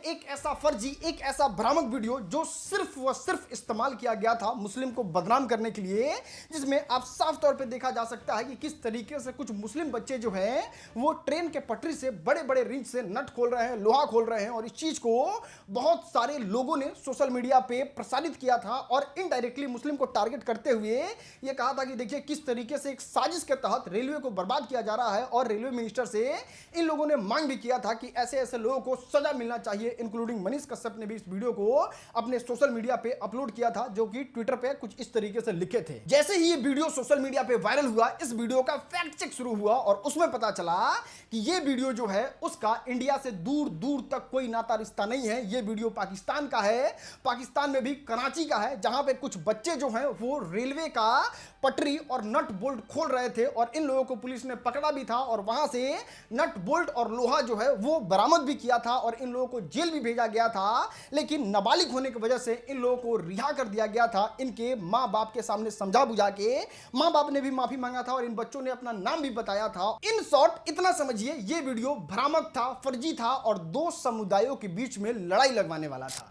एक ऐसा फर्जी, एक ऐसा भ्रामक वीडियो जो सिर्फ व सिर्फ इस्तेमाल किया गया था मुस्लिम को बदनाम करने के लिए, जिसमें आप साफ तौर पे देखा जा सकता है कि किस तरीके से कुछ मुस्लिम बच्चे जो हैं वो ट्रेन के पटरी से बड़े बड़े रिंच से नट खोल रहे हैं, लोहा खोल रहे हैं। और इस चीज को बहुत सारे लोगों ने सोशल मीडिया पे प्रसारित किया था और इनडायरेक्टली मुस्लिम को टारगेट करते हुए ये कहा था कि देखिए किस तरीके से एक साजिश के तहत रेलवे को बर्बाद किया जा रहा है। और रेलवे मिनिस्टर से इन लोगों ने मांग भी किया था कि ऐसे ऐसे लोगों को सजा मिलना चाहिए। इंक्लूडिंग मनीष कश्यप ने भी इस वीडियो को अपने सोशल मीडिया पे अपलोड किया था, जो कि ट्विटर पे कुछ इस तरीके से लिखे थे। जैसे ही ये वीडियो सोशल मीडिया पे वायरल हुआ, इस वीडियो का फैक्ट चेक शुरू हुआ और उसमें पता चला कि ये वीडियो जो है उसका इंडिया से दूर दूर तक कोई नाता रिश्ता नहीं है। ये वीडियो पाकिस्तान का है, पाकिस्तान में भी कराची का है, जहां पे कुछ बच्चे जो हैं वो रेलवे का पटरी और नट बोल्ट खोल रहे थे और इन लोगों को पुलिस ने पकड़ा भी था और वहां से नट बोल्ट और लोहा जो है वो बरामद भी किया था और इन लोगों को जेल भी भेजा गया था। लेकिन नाबालिग होने की वजह से इन लोगों को रिहा कर दिया गया था। इनके मां बाप के सामने समझा बुझा के मां बाप ने भी माफी मांगा था और इन बच्चों ने अपना नाम भी बताया था। इन शॉर्ट इतना समझिए, ये वीडियो भ्रामक था, फर्जी था और दो समुदायों के बीच में लड़ाई लगवाने वाला था।